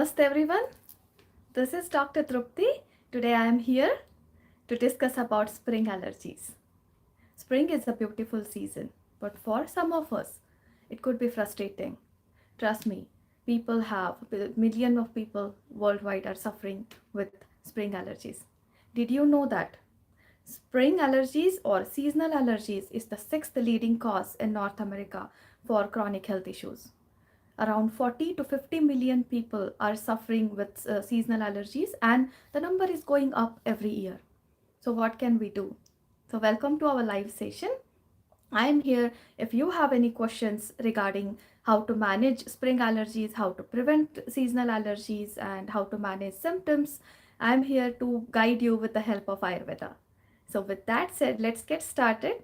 Namaste everyone. This is Dr. Trupti. Today I am here to discuss about spring allergies. Spring is a beautiful season, but for some of us, it could be frustrating. Trust me, people have millions of people worldwide are suffering with spring allergies. Did you know that spring allergies or seasonal allergies is the sixth leading cause in North America for chronic health issues? Around 40 to 50 million people are suffering with seasonal allergies, and the number is going up every year. So what can we do? So welcome to our live session. I am here if you have any questions regarding how to manage spring allergies, how to prevent seasonal allergies, and how to manage symptoms. I am here to guide you with the help of Ayurveda. So with that said, let's get started.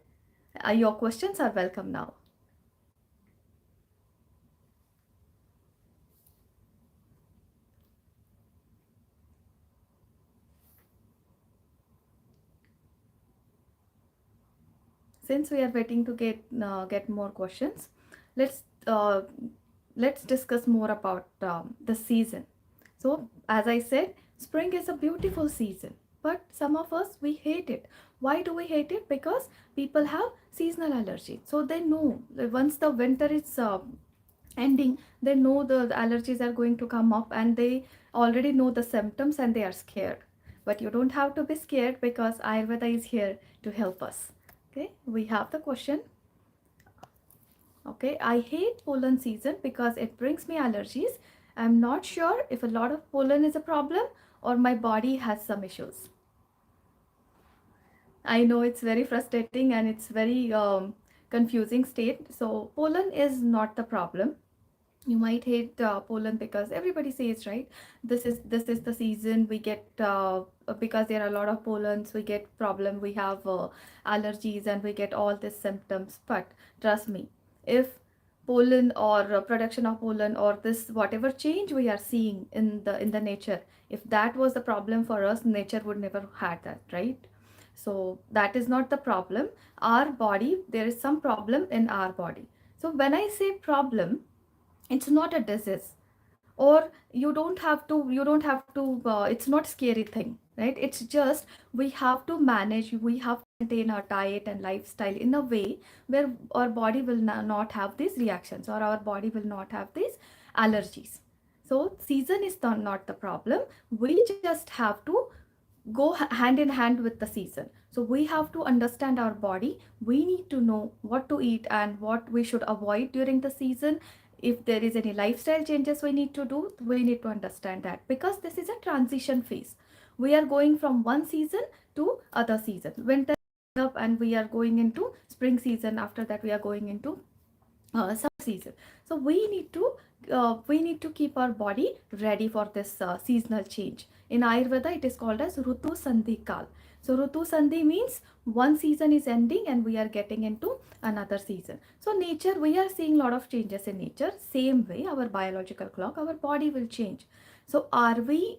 Your questions are welcome now. Since we are waiting to get more questions, let's uh, let's discuss more about the season. So as I said, spring is a beautiful season, but some of us we hate it. Why do we hate it? Because people have seasonal allergy, so they know that once the winter is ending, they know the allergies are going to come up, and they already know the symptoms and they are scared. But you don't have to be scared because Ayurveda is here to help us. Okay, we have the question. Okay, I hate pollen season because it brings me allergies. I'm not sure if a lot of pollen is a problem or my body has some issues. I know it's very frustrating and it's very confusing state. So pollen is not the problem. You might hate pollen because everybody says, right, this is the season we get because there are a lot of pollens, we get problem, we have allergies, and we get all these symptoms. But trust me, if pollen or production of pollen or this whatever change we are seeing in the nature, if that was the problem for us, nature would never had that, right? So that is not the problem. Our body, there is some problem in our body. So when I say problem, it's not a disease, or you don't have to it's not scary thing, right? It's just we have to manage, we have to maintain our diet and lifestyle in a way where our body will not have these reactions, or our body will not have these allergies. So season is not the problem. We just have to go hand in hand with the season. So we have to understand our body. We need to know what to eat and what we should avoid during the season. If there is any lifestyle changes we need to do, we need to understand that, because this is a transition phase. We are going from one season to other season. Winter up and we are going into spring season. After that we are going into summer season. So we need to keep our body ready for this seasonal change. In Ayurveda, it is called as Rutu Sandhi Kal. So Rutu Sandhi means one season is ending and we are getting into another season. So nature, we are seeing a lot of changes in nature. Same way, our biological clock, our body will change. So are we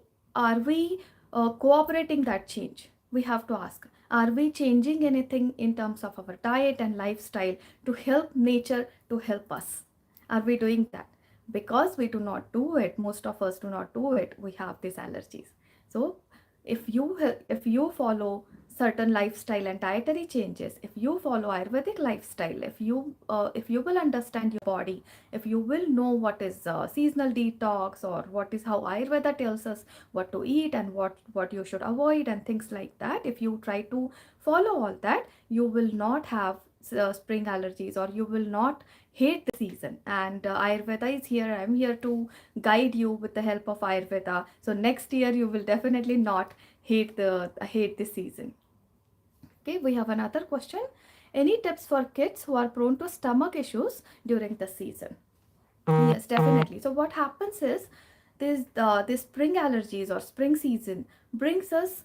cooperating that change? We have to ask. Are we changing anything in terms of our diet and lifestyle to help nature to help us? Are we doing that? Because we do not do it, most of us do not do it, we have these allergies. So if you follow certain lifestyle and dietary changes, if you follow Ayurvedic lifestyle, if you will understand your body, if you will know what is seasonal detox, or what is how Ayurveda tells us what to eat and what you should avoid and things like that, if you try to follow all that, you will not have spring allergies, or you will not hate the season. And Ayurveda is here. I'm here to guide you with the help of Ayurveda. So next year you will definitely not hate the season. Okay, we have another question. Any tips for kids who are prone to stomach issues during the season? Yes, definitely. So what happens is this spring allergies or spring season brings us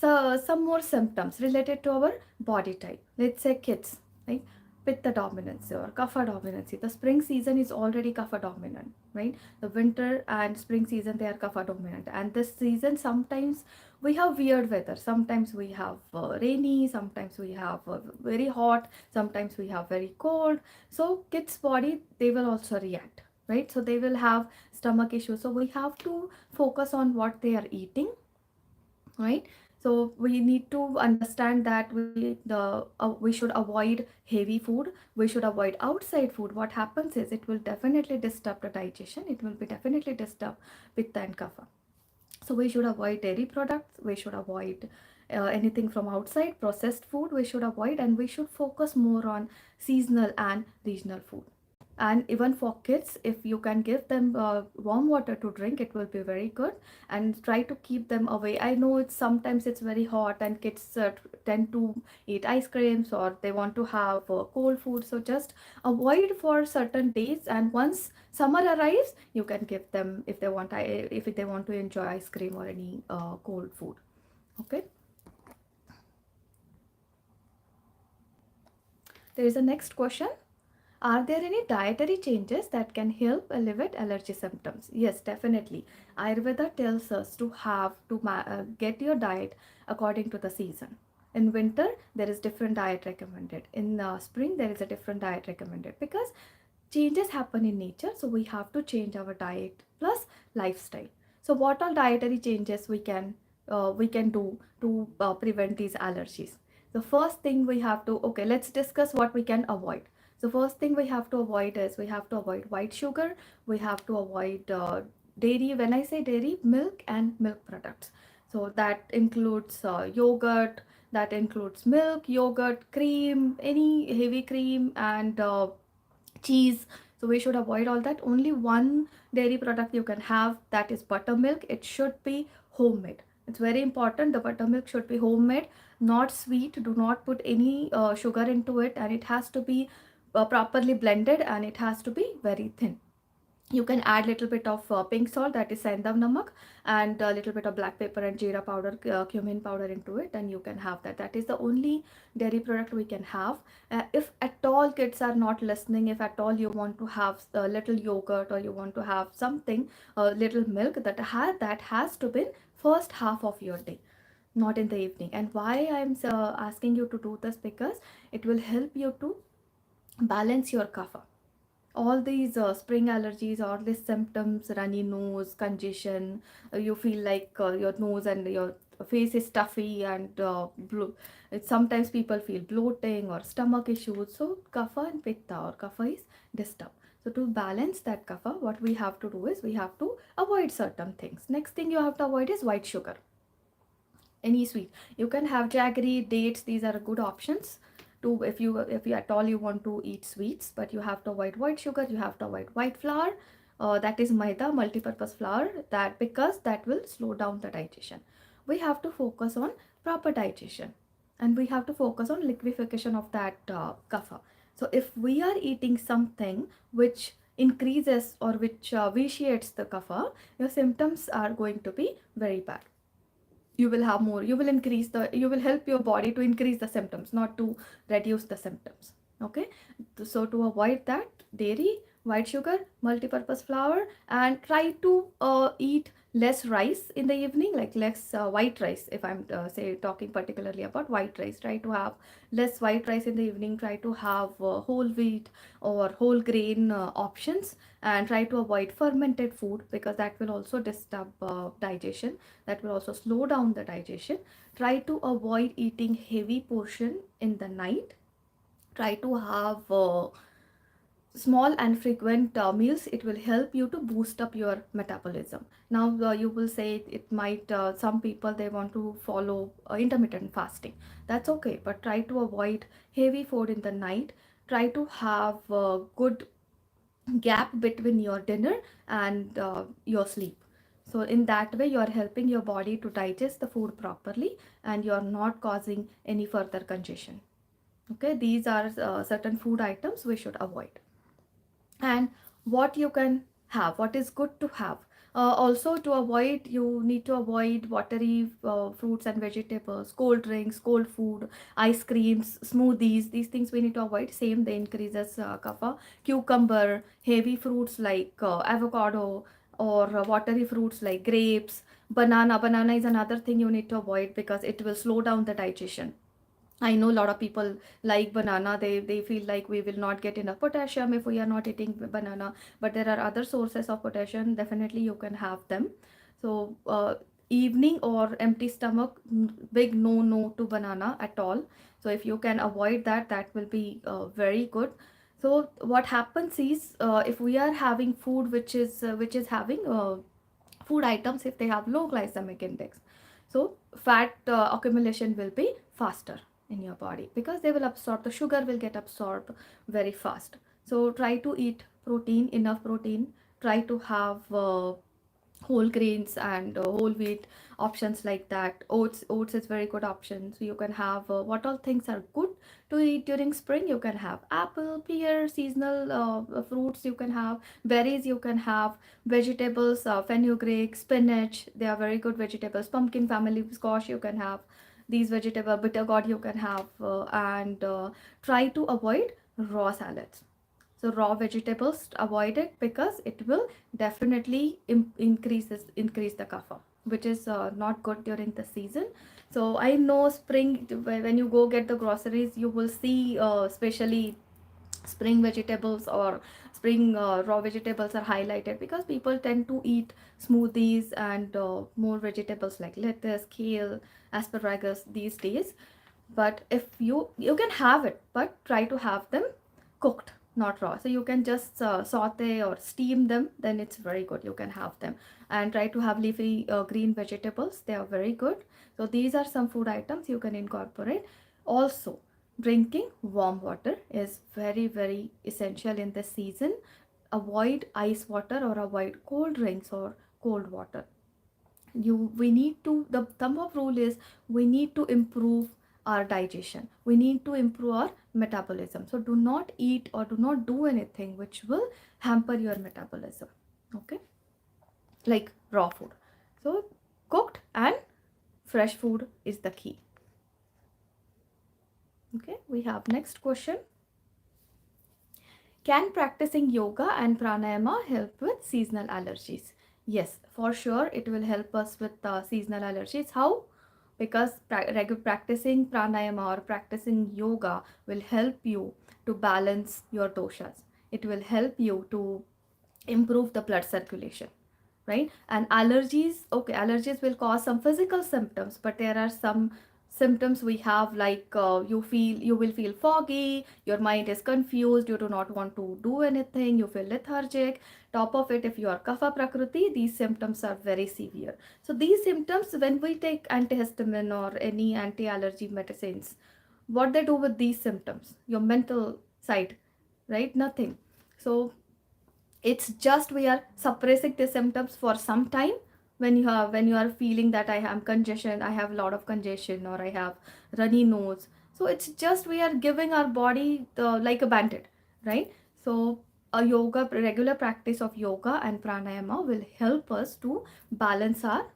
some more symptoms related to our body type. Let's say kids, right? Pitta dominancy or kapha dominancy. The spring season is already kapha dominant, right? The winter and spring season, they are kapha dominant, and this season sometimes we have weird weather. Sometimes we have rainy, sometimes we have very hot, sometimes we have very cold. So kids body, they will also react, right? So they will have stomach issues. So we have to focus on what they are eating, right? So we need to understand that we should avoid heavy food, we should avoid outside food. What happens is it will definitely disturb the digestion, it will be definitely disturb pitta and kapha. So we should avoid dairy products, we should avoid anything from outside, processed food we should avoid, and we should focus more on seasonal and regional food. And even for kids, if you can give them warm water to drink, it will be very good. And try to keep them away. I know it's sometimes it's very hot and kids tend to eat ice creams, or they want to have cold food, so just avoid for certain days, and once summer arrives you can give them if they want, if they want to enjoy ice cream or any cold food. Okay, there is a next question. Are there any dietary changes that can help alleviate allergy symptoms? Yes, definitely. Ayurveda tells us to get your diet according to the season. In winter, there is different diet recommended. In spring, there is a different diet recommended, because changes happen in nature. So we have to change our diet plus lifestyle. So what are dietary changes we can do to prevent these allergies? The first thing we have to, okay, let's discuss what we can avoid. So first thing we have to avoid is we have to avoid white sugar. We have to avoid dairy. When I say dairy, milk and milk products. So that includes yogurt, that includes milk, yogurt, cream, any heavy cream, and cheese. So we should avoid all that. Only one dairy product you can have, that is buttermilk. It should be homemade. It's very important. The buttermilk should be homemade, not sweet. Do not put any sugar into it, and it has to be properly blended, and it has to be very thin. You can add little bit of pink salt, that is Santhigram namak, and a little bit of black pepper and jeera powder, cumin powder into it, and you can have that. That is the only dairy product we can have. If at all kids are not listening, if at all you want to have a little yogurt, or you want to have something, little milk, that has to be first half of your day, not in the evening. And why I'm asking you to do this, because it will help you to balance your kapha. All these spring allergies, all these symptoms, runny nose, congestion, you feel like your nose and your face is stuffy, and sometimes people feel bloating or stomach issues. So kapha and pitta, or kapha, is disturbed. So to balance that kapha, what we have to do is we have to avoid certain things. Next thing you have to avoid is white sugar. Any sweet. You can have jaggery, dates, these are good options to, if you at all you want to eat sweets, but you have to avoid white sugar, you have to avoid white flour, that is maida, multi-purpose flour, that because that will slow down the digestion. We have to focus on proper digestion, and we have to focus on liquefaction of that kapha. So if we are eating something which increases or which vitiates the kapha, your symptoms are going to be very bad. You will have more, you will help your body to increase the symptoms, not to reduce the symptoms. Okay, so to avoid that, dairy, white sugar, multi-purpose flour, and try to eat less rice in the evening, like less white rice. If I'm say talking particularly about white rice, try to have less white rice in the evening. Try to have whole wheat or whole grain options, and try to avoid fermented food, because that will also disturb digestion, that will also slow down the digestion. Try to avoid eating heavy portion in the night. Try to have small and frequent meals. It will help you to boost up your metabolism. Now you will say it might some people, they want to follow intermittent fasting. That's okay, but try to avoid heavy food in the night. Try to have good gap between your dinner and your sleep. So in that way you are helping your body to digest the food properly, and you are not causing any further congestion. Okay, these are certain food items we should avoid. And what you can have, what is good to have, also to avoid, you need to avoid watery fruits and vegetables, cold drinks, cold food, ice creams, smoothies. These things we need to avoid. Same, they increases kapha. Cucumber, heavy fruits like avocado, or watery fruits like grapes. Banana is another thing you need to avoid, because it will slow down the digestion. I know a lot of people like banana. They feel like we will not get enough potassium if we are not eating banana. But there are other sources of potassium. Definitely you can have them. So evening or empty stomach, big no to banana at all. So if you can avoid that, that will be very good. So what happens is if we are having food which is having food items, if they have low glycemic index, so fat accumulation will be faster in your body because they will absorb, the sugar will get absorbed very fast. So try to eat protein, enough protein. Try to have whole grains and whole wheat options like that. Oats is very good option. So you can have what all things are good to eat during spring. You can have apple, pear, seasonal fruits. You can have berries. You can have vegetables, fenugreek, spinach. They are very good vegetables. Pumpkin family, squash. You can have these vegetable, bitter gourd. You can have and try to avoid raw salads. So raw vegetables, avoid it because it will definitely increase the kapha, which is not good during the season. So I know spring, when you go get the groceries, you will see especially spring vegetables or spring raw vegetables are highlighted because people tend to eat smoothies and more vegetables like lettuce, kale, asparagus these days. But if you can have it, but try to have them cooked, not raw. So you can just saute or steam them, then it's very good. You can have them. And try to have leafy green vegetables, they are very good. So these are some food items you can incorporate. Also, drinking warm water is very essential in this season. Avoid ice water or avoid cold drinks or cold water. We need to, the thumb of rule is we need to improve our digestion, we need to improve our metabolism. So do not eat or do not do anything which will hamper your metabolism. Okay, like raw food. So cooked and fresh food is the key. Okay, we have next question. Can practicing yoga and pranayama help with seasonal allergies? Yes, for sure it will help us with seasonal allergies. How? Because practicing pranayama or practicing yoga will help you to balance your doshas. It will help you to improve the blood circulation, right? And allergies, okay, allergies will cause some physical symptoms, but there are some symptoms we have like you will feel foggy, your mind is confused, you do not want to do anything, you feel lethargic. Top of it, if you are kapha prakriti, these symptoms are very severe. So these symptoms, when we take antihistamine or any anti-allergy medicines, what they do with these symptoms, your mental side, right? Nothing. So it's just we are suppressing the symptoms for some time. When you are feeling that I have congestion, I have a lot of congestion, or I have runny nose, so it's just we are giving our body the like a bandit, right? So a yoga, regular practice of yoga and pranayama will help us to balance our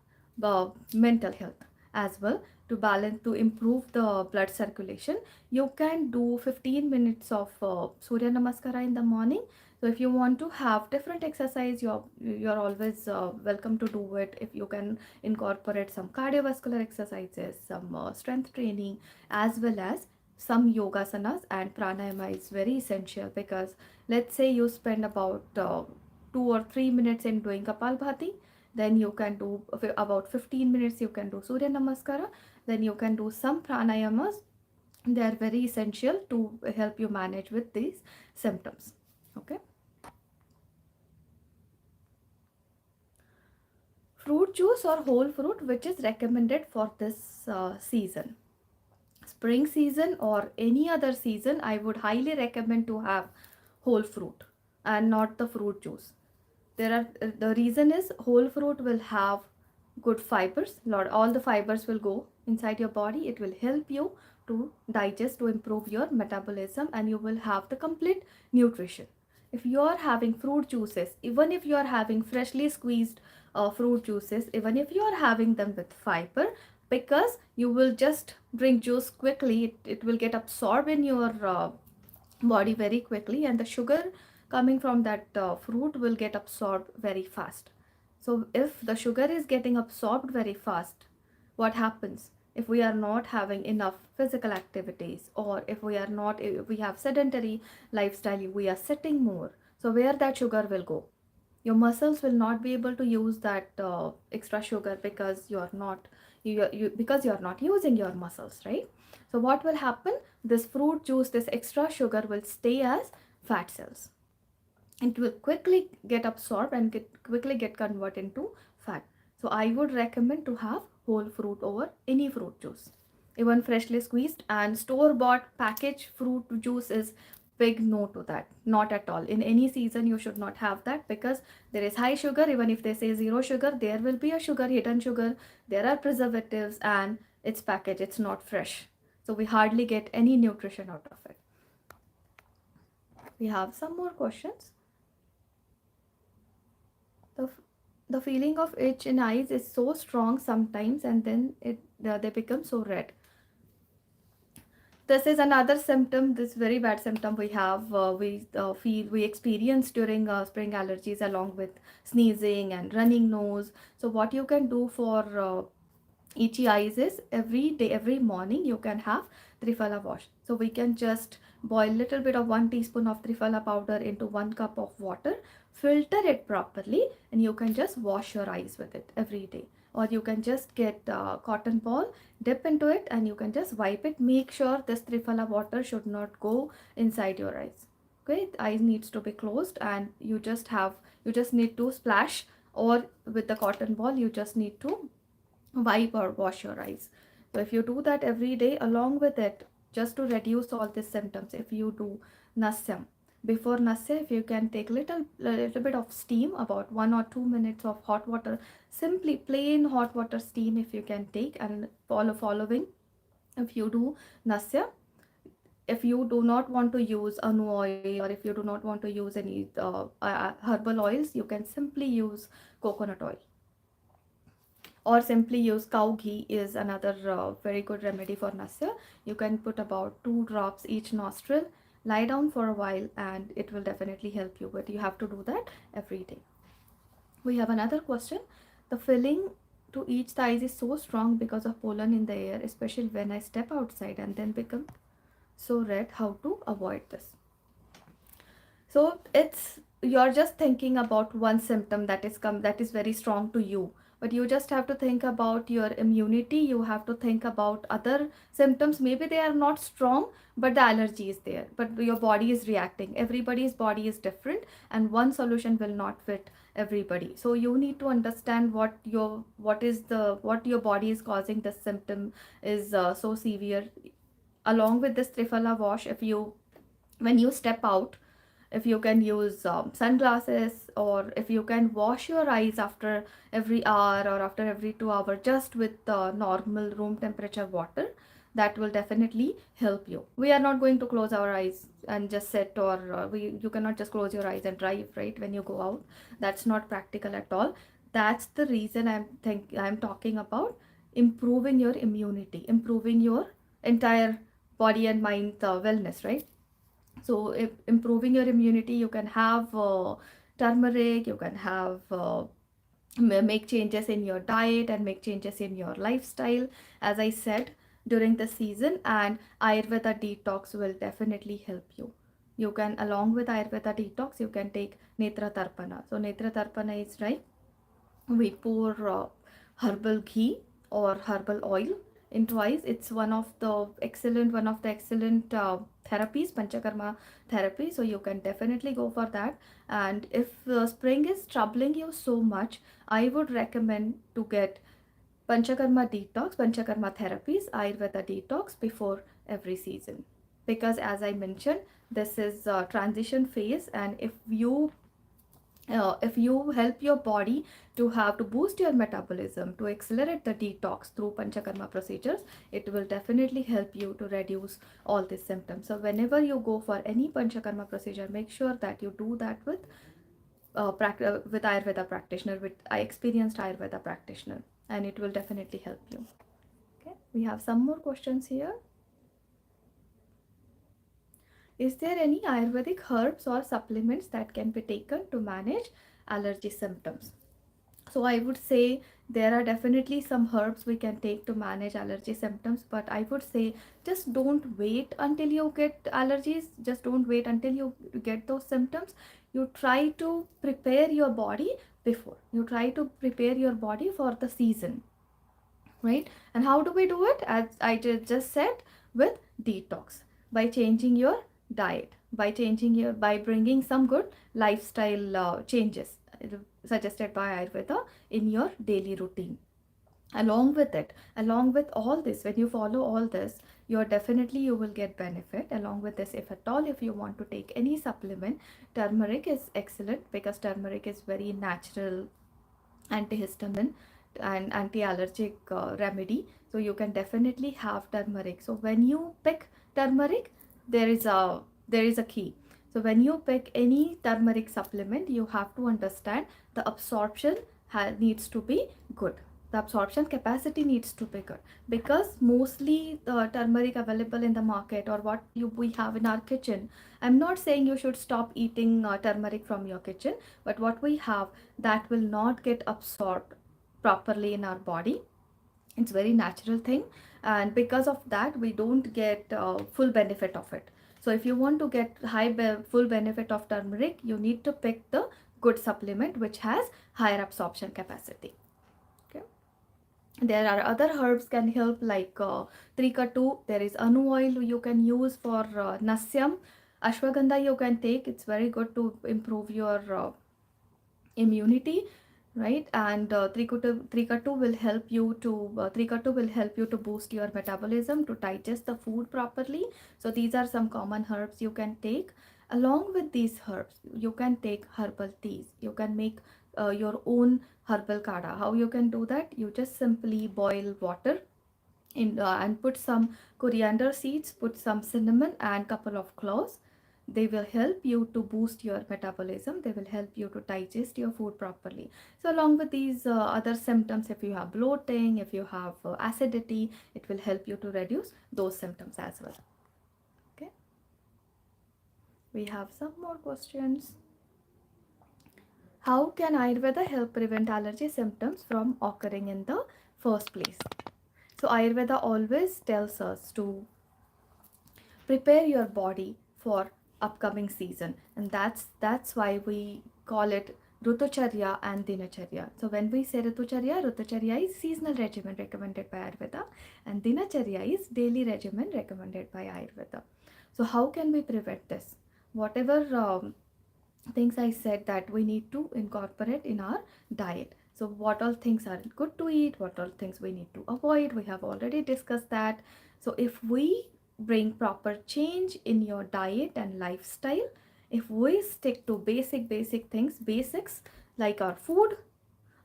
mental health as well, to balance, to improve the blood circulation. You can do 15 minutes of surya namaskara in the morning. So if you want to have different exercise, you're always welcome to do it. If you can incorporate some cardiovascular exercises, some strength training, as well as some yogasanas, and pranayama is very essential because let's say you spend about 2 or 3 minutes in doing kapalbhati, then you can do about 15 minutes, you can do surya namaskara, then you can do some pranayamas. They are very essential to help you manage with these symptoms. Okay. Fruit juice or whole fruit which is recommended for this season, spring season or any other season, I would highly recommend to have whole fruit and not the fruit juice. There are the reason is whole fruit will have good fibers, lot all the fibers will go inside your body. It will help you to digest, to improve your metabolism, and you will have the complete nutrition. If you are having fruit juices, even if you are having freshly squeezed fruit juices, even if you are having them with fiber, because you will just drink juice quickly, it will get absorbed in your body very quickly, and the sugar coming from that fruit will get absorbed very fast. So if the sugar is getting absorbed very fast, what happens? if we are not having enough physical activities, or if we have sedentary lifestyle, we are sitting more, so where that sugar will go? Your muscles will not be able to use that extra sugar, because you're not using your muscles, right? So what will happen? This fruit juice, this extra sugar will stay as fat cells. It will quickly get absorbed and quickly get converted into fat. So I would recommend to have whole fruit over any fruit juice. Even freshly squeezed and store bought packaged fruit juice is big no to that. Not at all. In any season you should not have that, because there is high sugar. Even if they say zero sugar, there will be a sugar, hidden sugar. There are preservatives, and it's packaged, it's not fresh. So we hardly get any nutrition out of it. We have some more questions. the the feeling of itch in eyes is so strong sometimes, and then they become so red. This is another symptom, this very bad symptom we have, we experience during spring allergies, along with sneezing and running nose. So what you can do for itchy eyes is, every day, every morning, you can have triphala wash. So we can just boil little bit of 1 teaspoon of triphala powder into 1 cup of water, filter it properly, and you can just wash your eyes with it every day. Or you can just get cotton ball, dip into it, and you can just wipe it. Make sure this triphala water should not go inside your eyes. Okay, the eyes needs to be closed, and you just need to splash, or with the cotton ball you just need to wipe or wash your eyes. So if you do that every day, along with it, just to reduce all these symptoms, if you do nasyam, before nasya, if you can take little bit of steam, about 1 or 2 minutes of hot water, simply plain hot water steam, if you can take, and following, if you do nasya, if you do not want to use anu oil, or if you do not want to use any herbal oils, you can simply use coconut oil, or simply use cow ghee is another very good remedy for nasya. You can put about 2 drops each nostril, lie down for a while, and it will definitely help you, but you have to do that every day. We have another question. The feeling to each thighs is so strong because of pollen in the air, especially when I step outside, and then become so red. How to avoid this? So it's, you're just thinking about one symptom that is very strong to you, but you just have to think about your immunity. You have to think about other symptoms. Maybe they are not strong, but the allergy is there, but your body is reacting. Everybody's body is different, and one solution will not fit everybody. So you need to understand what your body is causing this symptom is so severe. Along with this triphala wash, if you, when you step out, if you can use sunglasses, or if you can wash your eyes after every hour or after every 2 hours, just with normal room temperature water, that will definitely help you. We are not going to close our eyes and just sit, or you cannot just close your eyes and drive, right, when you go out. That's not practical at all. That's the reason I'm talking about improving your immunity, improving your entire body and mind wellness, right? So if improving your immunity, you can have turmeric, you can have make changes in your diet and make changes in your lifestyle, as I said, during the season. And Ayurveda detox will definitely help you. You can, along with Ayurveda detox, you can take netra tarpana. So netra tarpana is, right, we pour herbal ghee or herbal oil into eyes. It's one of the excellent therapies, panchakarma therapy. So you can definitely go for that. And if spring is troubling you so much, I would recommend to get panchakarma therapies, Ayurveda detox before every season, because as I mentioned, this is a transition phase, and if you help your body to have to boost your metabolism, to accelerate the detox through panchakarma procedures, it will definitely help you to reduce all these symptoms. So whenever you go for any panchakarma procedure, make sure that you do that with with Ayurveda practitioner, with I experienced Ayurveda practitioner, and it will definitely help you. Okay, we have some more questions here. Is there any Ayurvedic herbs or supplements that can be taken to manage allergy symptoms? So I would say there are definitely some herbs we can take to manage allergy symptoms, but I would say just don't wait until you get allergies, just don't wait until you get those symptoms. You try to prepare your body before, you try to prepare your body for the season, right? And how do we do it? As I just said, with detox, by changing your diet, by changing your, by bringing some good lifestyle changes suggested by Ayurveda in your daily routine. Along with it, along with all this, when you follow all this, you're definitely, you will get benefit. Along with this, if at all, if you want to take any supplement, turmeric is excellent, because turmeric is very natural antihistamine and anti-allergic remedy. So you can definitely have turmeric. So when you pick turmeric, there is a key. So when you pick any turmeric supplement, you have to understand the absorption needs to be good. The absorption capacity needs to be good, because mostly the turmeric available in the market, or what we have in our kitchen, I'm not saying you should stop eating turmeric from your kitchen, but what we have, that will not get absorbed properly in our body. It's very natural thing, and because of that we don't get full benefit of it. So if you want to get full benefit of turmeric, you need to pick the good supplement which has higher absorption capacity. Okay. There are other herbs can help, like trikatu, there is anu oil you can use for nasyam. Ashwagandha you can take, it's very good to improve your immunity, right? And trikatu will help you to boost your metabolism, to digest the food properly. So these are some common herbs you can take. Along with these herbs, you can take herbal teas, you can make your own herbal kada. How you can do that? You just simply boil water in and put some coriander seeds, put some cinnamon and couple of cloves. They will help you to boost your metabolism, they will help you to digest your food properly. So along with these other symptoms, if you have bloating, if you have acidity, it will help you to reduce those symptoms as well. Okay, we have some more questions. How can Ayurveda help prevent allergy symptoms from occurring in the first place? So Ayurveda always tells us to prepare your body for upcoming season, and that's why we call it Rutucharya and Dinacharya. So when we say Rutucharya is seasonal regimen recommended by Ayurveda, and Dinacharya is daily regimen recommended by Ayurveda. So how can we prevent this? Whatever things I said that we need to incorporate in our diet. So what all things are good to eat, what all things we need to avoid, we have already discussed that. So if we bring proper change in your diet and lifestyle, if we stick to basic things, basics like our food,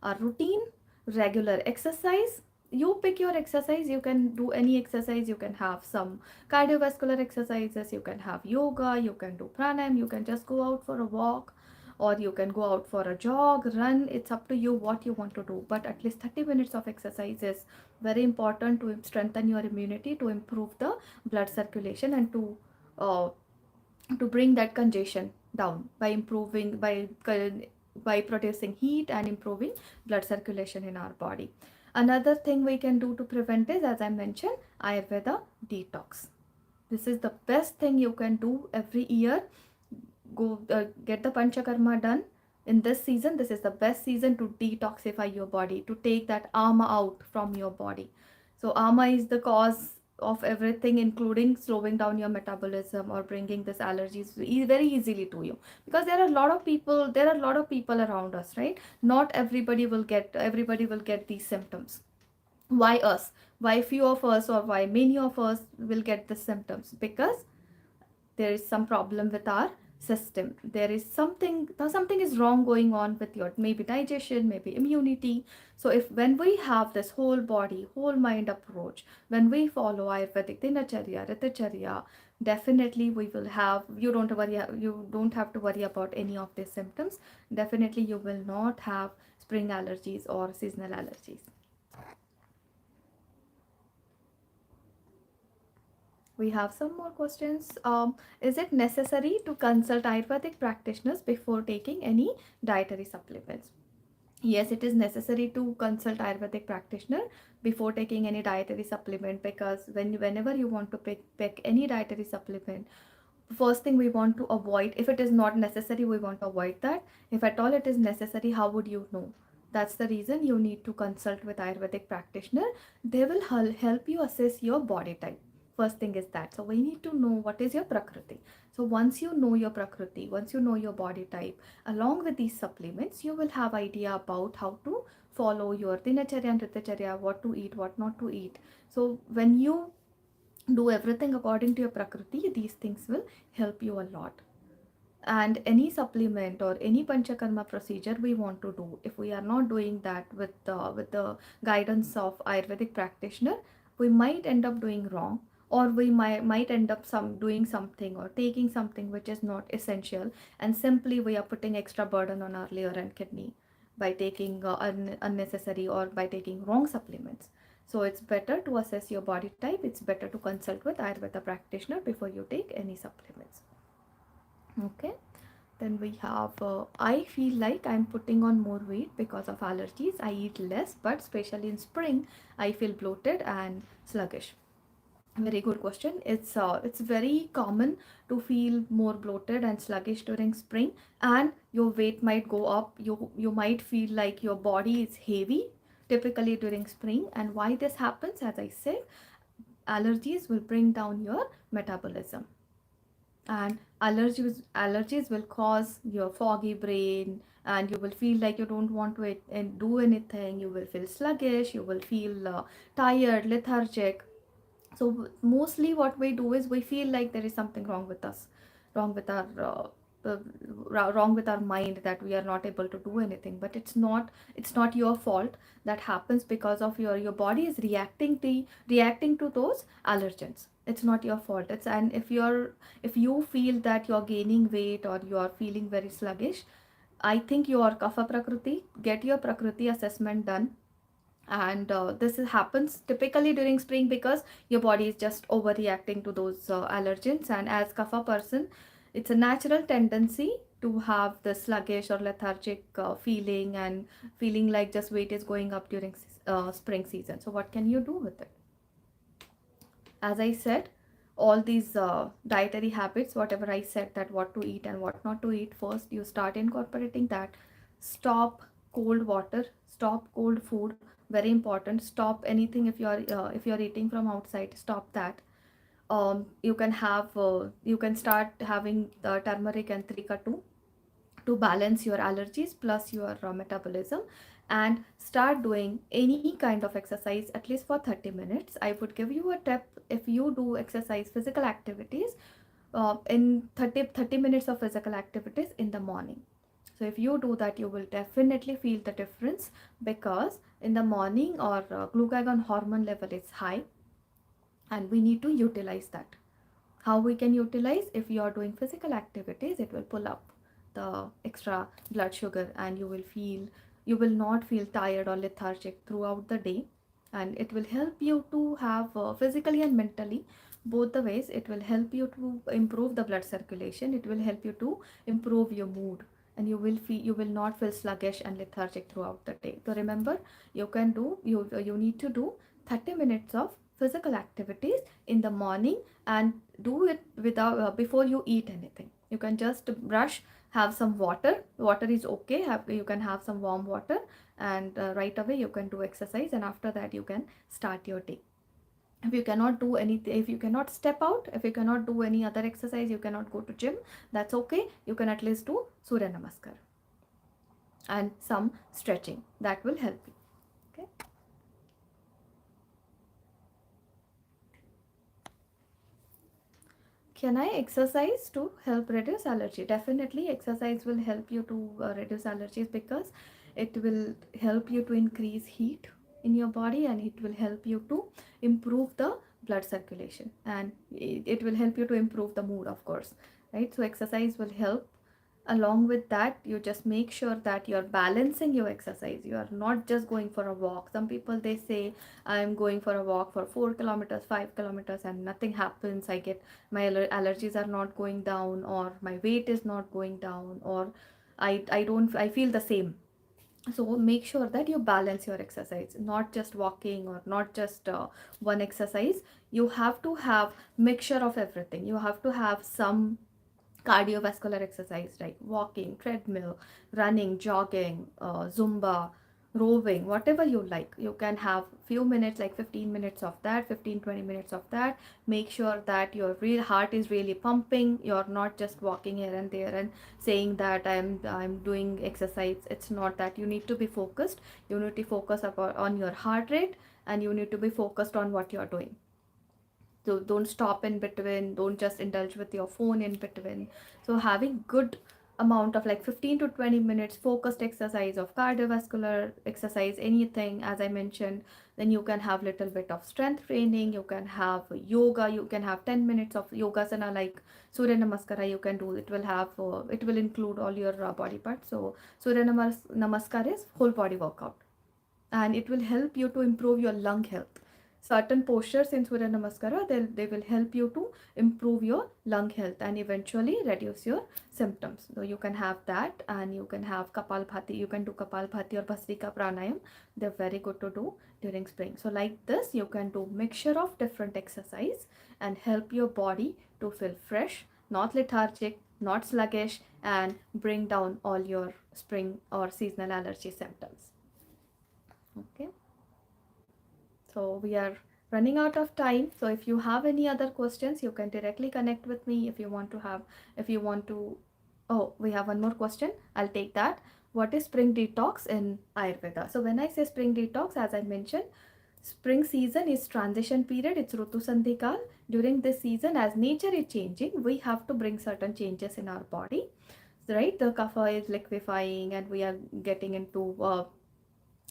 our routine, regular exercise, you pick your exercise, you can do any exercise, you can have some cardiovascular exercises, you can have yoga, you can do pranayama, you can just go out for a walk, or you can go out for a jog, run, it's up to you what you want to do. But at least 30 minutes of exercise is very important to strengthen your immunity, to improve the blood circulation, and to bring that congestion down by improving, by producing heat and improving blood circulation in our body. Another thing we can do to prevent is, as I mentioned, Ayurveda detox. This is the best thing you can do every year. Go get the panchakarma done in this season. This is the best season to detoxify your body, to take that ama out from your body. So ama is the cause of everything, including slowing down your metabolism or bringing this allergies very easily to you, because there are a lot of people around us, right? Not everybody will get these symptoms. Why us? Why few of us, or why many of us will get the symptoms? Because there is some problem with our system. There is something is wrong going on with your, maybe digestion, maybe immunity. So if when we have this whole body whole mind approach, when we follow Ayurvedic dinacharya, ritacharya, definitely we will have, you don't have to worry about any of these symptoms. Definitely you will not have spring allergies or seasonal allergies. We have some more questions. Is it necessary to consult Ayurvedic practitioners before taking any dietary supplements? Yes, it is necessary to consult Ayurvedic practitioner before taking any dietary supplement, because whenever you want to pick any dietary supplement, first thing we want to avoid, if it is not necessary, we want to avoid that. If at all it is necessary, how would you know? That's the reason you need to consult with Ayurvedic practitioner. They will help you assess your body type. First thing is that, so we need to know what is your prakriti. So once you know your prakriti, once you know your body type, along with these supplements, you will have idea about how to follow your dinacharya and ritacharya, what to eat, what not to eat. So when you do everything according to your prakriti, these things will help you a lot. And any supplement or any panchakarma procedure we want to do, if we are not doing that with the guidance of Ayurvedic practitioner, we might end up doing wrong, or we might end up doing something or taking something which is not essential, and simply we are putting extra burden on our liver and kidney by taking unnecessary, or by taking wrong supplements. So it's better to assess your body type. It's better to consult with Ayurveda practitioner before you take any supplements. Okay. Then we have, I feel like I'm putting on more weight because of allergies. I eat less, but especially in spring, I feel bloated and sluggish. Very good question. It's very common to feel more bloated and sluggish during spring, and your weight might go up. You might feel like your body is heavy typically during spring. And why this happens, as I said, allergies will bring down your metabolism, and allergies will cause your foggy brain, and you will feel like you don't want to and do anything. You will feel sluggish, you will feel tired, lethargic. So mostly what we do is we feel like there is something wrong with us, wrong with our wrong with our mind, that we are not able to do anything. But it's not your fault. That happens because of your body is reacting to those allergens. It's not your fault. It's And if you feel that you're gaining weight or you are feeling very sluggish, I think your kapha prakriti, get your prakriti assessment done. And happens typically during spring because your body is just overreacting to those allergens. And as kapha person, it's a natural tendency to have the sluggish or lethargic feeling, and feeling like just weight is going up during spring season. So what can you do with it? As I said, all these dietary habits, whatever I said, that what to eat and what not to eat, first you start incorporating that. Stop cold water, stop cold food, very important. Stop anything. If you're eating from outside, stop that. You can start having turmeric and trikatu to balance your allergies plus your metabolism, and start doing any kind of exercise at least for 30 minutes. I would give you a tip. If you do exercise, physical activities, in 30 minutes of physical activities in the morning, so if you do that, you will definitely feel the difference, because in the morning our glucagon hormone level is high, and we need to utilize that. How we can utilize? If you are doing physical activities, it will pull up the extra blood sugar, and you will not feel tired or lethargic throughout the day. And it will help you to have physically and mentally, both the ways. It will help you to improve the blood circulation. It will help you to improve your mood, and you will not feel sluggish and lethargic throughout the day. So remember, you need to do 30 minutes of physical activities in the morning, and do it without before you eat anything. You can just brush, have some water is okay, you can have some warm water, and right away you can do exercise, and after that you can start your day. If you cannot do anything, if you cannot step out, if you cannot do any other exercise, you cannot go to gym, that's okay. You can at least do surya namaskar and some stretching. That will help you. Okay. Can I exercise to help reduce allergy? Definitely, exercise will help you to reduce allergies, because it will help you to increase heat in your body, and it will help you to improve the blood circulation, and it will help you to improve the mood, of course, right? So exercise will help. Along with that, you just make sure that you're balancing your exercise. You are not just going for a walk. Some people, they say, I'm going for a walk for 4 kilometers, 5 kilometers, and nothing happens. I get my allergies are not going down, or my weight is not going down, or I feel the same. So make sure that you balance your exercise, not just walking or not just one exercise. You have to have mixture of everything. You have to have some cardiovascular exercise like walking, treadmill, running, jogging, zumba, rowing, whatever you like. You can have few minutes, like 15 minutes of that, 15-20 minutes of that. Make sure that your real heart is really pumping. You're not just walking here and there and saying that I'm doing exercise. It's not that. You need to be focused. You need to focus on your heart rate, and you need to be focused on what you're doing. So don't stop in between, don't just indulge with your phone in between. So having good amount of like 15 to 20 minutes focused exercise of cardiovascular exercise, anything as I mentioned. Then you can have little bit of strength training, you can have yoga, you can have 10 minutes of yogasana like surya namaskara. You can do it, will have it will include all your body parts. So surya namaskar is whole body workout, and it will help you to improve your lung health. Certain postures in Surya Namaskara, they will help you to improve your lung health and eventually reduce your symptoms. So you can have that, and you can have Kapalbhati. You can do Kapalbhati or Bhastrika Pranayam. They're very good to do during spring. So like this, you can do mixture of different exercise and help your body to feel fresh, not lethargic, not sluggish, and bring down all your spring or seasonal allergy symptoms. Okay. So we are running out of time. So if you have any other questions, you can directly connect with me. If you want to, oh, we have one more question. I'll take that. What is spring detox in Ayurveda? So when I say spring detox, as I mentioned, spring season is transition period. It's Rutu Sandhikal. During this season, as nature is changing, we have to bring certain changes in our body. Right? The kapha is liquefying, and we are getting into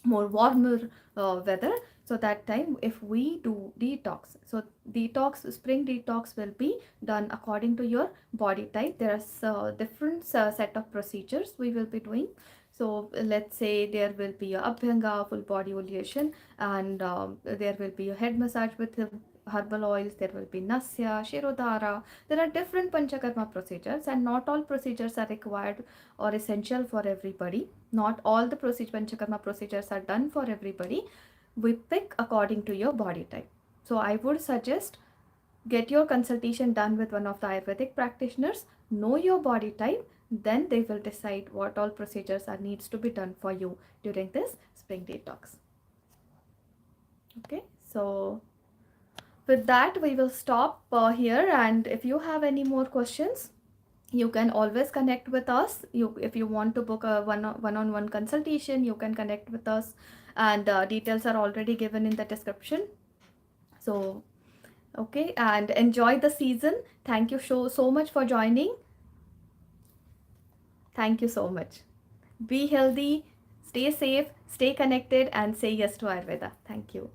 more warmer weather. So that time if we do detox, so detox, spring detox will be done according to your body type. There's different set of procedures we will be doing. So let's say there will be a abhyanga, full body oleation, and there will be a head massage with herbal oils. There will be nasya, shirodhara. There are different panchakarma procedures, and not all procedures are required or essential for everybody. Not all the panchakarma procedures are done for everybody. We pick according to your body type. So I would suggest get your consultation done with one of the Ayurvedic practitioners, know your body type, then they will decide what all procedures are needs to be done for you during this spring detox. Okay, so with that we will stop here, and if you have any more questions, you can always connect with us. If you want to book a one-on-one consultation, you can connect with us, and details are already given in the description. So okay, and enjoy the season. Thank you so much for joining. Thank you so much. Be healthy, stay safe, stay connected, and say yes to Ayurveda. Thank you.